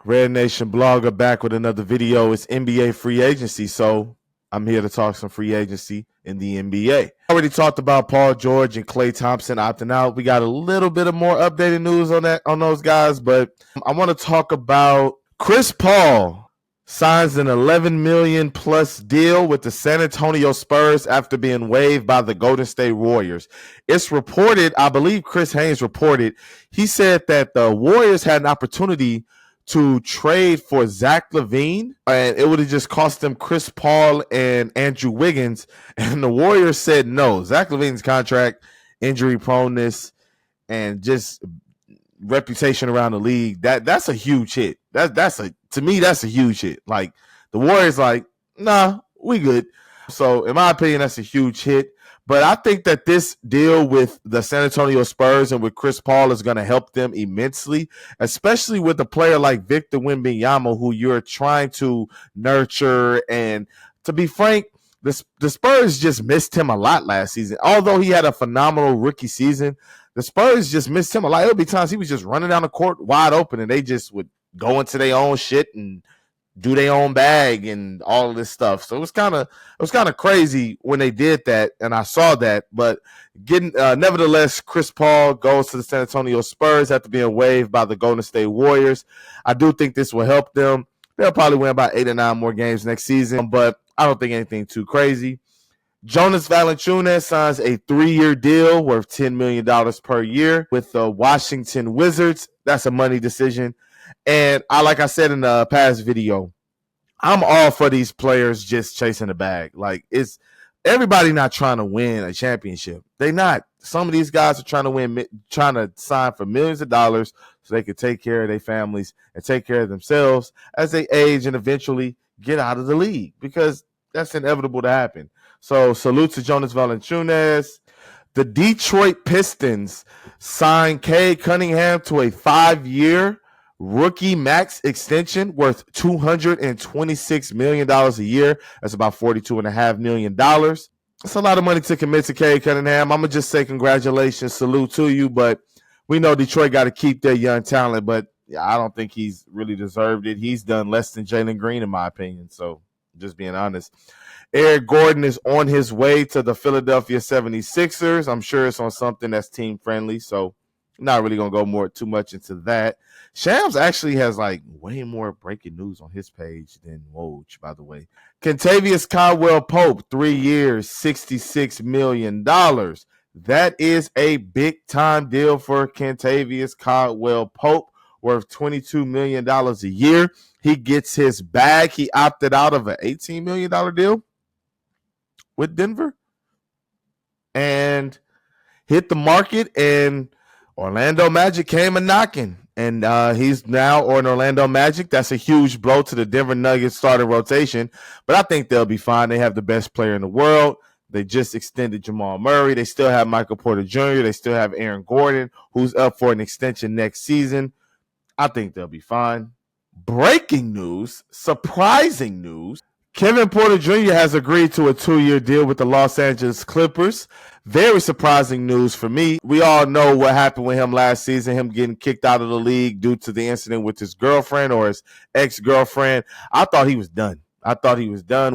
Red Nation Blogger back with another video. It's NBA free agency, so I'm here to talk some free agency in the NBA. I already talked about Paul George and Klay Thompson opting out. We got a little bit of more updated news on those guys, but I want to talk about Chris Paul signs an $11 million plus deal with the San Antonio Spurs after being waived by the Golden State Warriors. It's reported, I believe Chris Haynes reported, he said that the Warriors had an opportunity to trade for Zach LaVine, and it would have just cost them Chris Paul and Andrew Wiggins, and the Warriors said no. Zach LaVine's contract, injury proneness, and just reputation around the league, that's a huge hit. To me, that's a huge hit. Like, the Warriors like, nah, we good. So in my opinion, that's a huge hit. But I think that this deal with the San Antonio Spurs and with Chris Paul is going to help them immensely, especially with a player like Victor Wembanyama, who you're trying to nurture. And to be frank, the Spurs just missed him a lot last season. Although he had a phenomenal rookie season, the Spurs just missed him a lot. There would be times he was just running down the court wide open, and they just would go into their own shit and do their own bag and all of this stuff. So it was kind of crazy when they did that, and I saw that. But nevertheless, Chris Paul goes to the San Antonio Spurs after being waived by the Golden State Warriors. I do think this will help them. They'll probably win about 8 or 9 more games next season, but I don't think anything too crazy. Jonas Valanciunas signs a 3-year deal worth $10 million per year with the Washington Wizards. That's a money decision. And like I said in the past video, I'm all for these players just chasing the bag. Like, it's everybody not trying to win a championship. They not. Some of these guys are trying to sign for millions of dollars so they can take care of their families and take care of themselves as they age and eventually get out of the league, because that's inevitable to happen. So salute to Jonas Valanciunas. The Detroit Pistons signed Cade Cunningham to a 5-year rookie max extension worth $226 million a year. That's about $42.5 million. That's a lot of money to commit to Cade Cunningham. I'm going to just say congratulations, salute to you, but we know Detroit got to keep their young talent, but I don't think he's really deserved it. He's done less than Jalen Green, in my opinion, so just being honest. Eric Gordon is on his way to the Philadelphia 76ers. I'm sure it's on something that's team-friendly, so not really going to go too much into that. Shams actually has like way more breaking news on his page than Woj, by the way. Kentavious Caldwell-Pope, 3 years, $66 million. That is a big-time deal for Kentavious Caldwell-Pope, worth $22 million a year. He gets his bag. He opted out of an $18 million deal with Denver and hit the market, and Orlando Magic came a-knocking, and he's now on Orlando Magic. That's a huge blow to the Denver Nuggets starting rotation, but I think they'll be fine. They have the best player in the world. They just extended Jamal Murray. They still have Michael Porter Jr. They still have Aaron Gordon, who's up for an extension next season. I think they'll be fine. Breaking news, surprising news. Kevin Porter Jr. has agreed to a 2-year deal with the Los Angeles Clippers. Very surprising news for me. We all know what happened with him last season, him getting kicked out of the league due to the incident with his girlfriend or his ex-girlfriend. I thought he was done.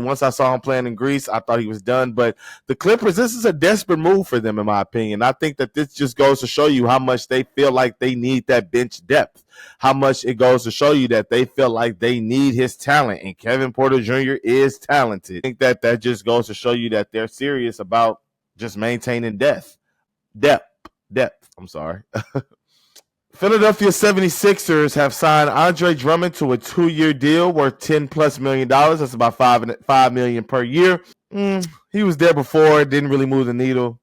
Once I saw him playing in Greece, I thought he was done. But the Clippers, this is a desperate move for them, in my opinion. I think that this just goes to show you how much they feel like they need that bench depth, how much it goes to show you that they feel like they need his talent. And Kevin Porter Jr. is talented. I think that just goes to show you that they're serious about just maintaining depth. I'm sorry. Philadelphia 76ers have signed Andre Drummond to a 2-year deal worth $10+ million. That's about $5 million per year. He was there before, didn't really move the needle.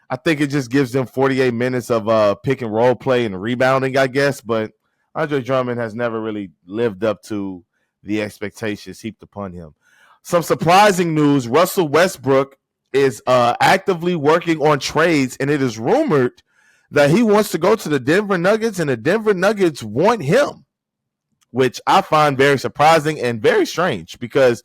I think it just gives them 48 minutes of pick and roll play and rebounding, I guess. But Andre Drummond has never really lived up to the expectations heaped upon him. Some surprising news: Russell Westbrook is actively working on trades, and it is rumored that he wants to go to the Denver Nuggets, and the Denver Nuggets want him, which I find very surprising and very strange, because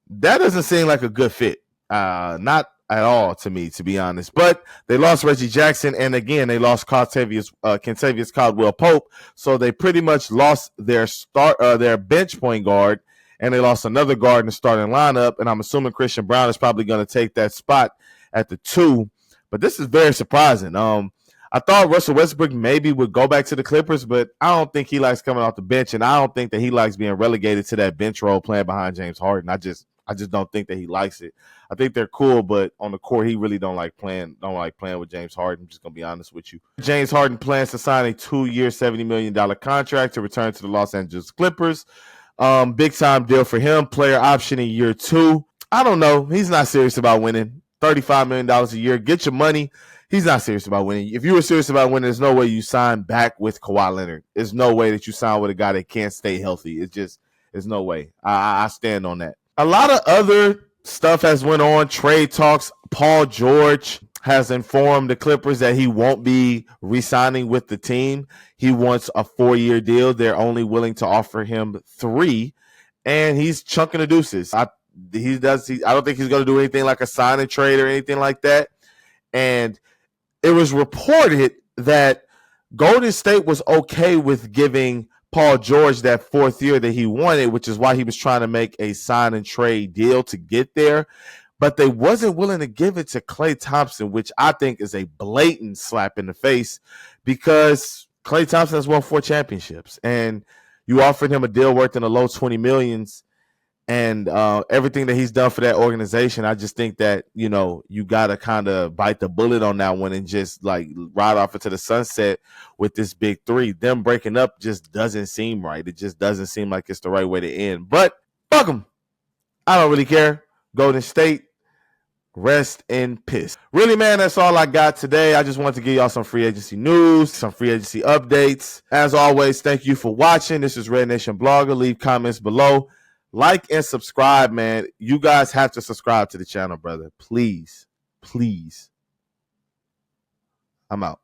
that doesn't seem like a good fit. Not at all to me, to be honest. But they lost Reggie Jackson, and again, they lost Kentavious Caldwell Pope. So they pretty much lost their their bench point guard, and they lost another guard in the starting lineup. And I'm assuming Christian Brown is probably going to take that spot at the 2. But this is very surprising. I thought Russell Westbrook maybe would go back to the Clippers, but I don't think he likes coming off the bench, and I don't think that he likes being relegated to that bench role playing behind James Harden. I just don't think that he likes it. I think they're cool, but on the court, he really don't like playing with James Harden. I'm just gonna be honest with you. James Harden plans to sign a 2-year, $70 million contract to return to the Los Angeles Clippers. Big time deal for him. Player option in year 2. I don't know. He's not serious about winning. $35 million a year. Get your money. He's not serious about winning. If you were serious about winning, there's no way you sign back with Kawhi Leonard. There's no way that you sign with a guy that can't stay healthy. There's no way. I stand on that. A lot of other stuff has went on. Trade talks. Paul George has informed the Clippers that he won't be re-signing with the team. He wants a 4-year deal. They're only willing to offer him 3, and he's chunking the deuces. I don't think he's going to do anything like a sign and trade or anything like that. And it was reported that Golden State was okay with giving Paul George that 4th year that he wanted, which is why he was trying to make a sign and trade deal to get there. But they wasn't willing to give it to Klay Thompson, which I think is a blatant slap in the face, because Klay Thompson has won 4 championships, and you offered him a deal worth in the low 20 millions. And everything that he's done for that organization, I just think that, you got to kind of bite the bullet on that one and just like ride off into the sunset with this big 3. Them breaking up just doesn't seem right. It just doesn't seem like it's the right way to end. But fuck them. I don't really care. Golden State, rest in peace. Really, man, that's all I got today. I just wanted to give y'all some free agency news, some free agency updates. As always, thank you for watching. This is Red Nation Blogger. Leave comments below. Like and subscribe, man. You guys have to subscribe to the channel, brother. Please. Please. I'm out.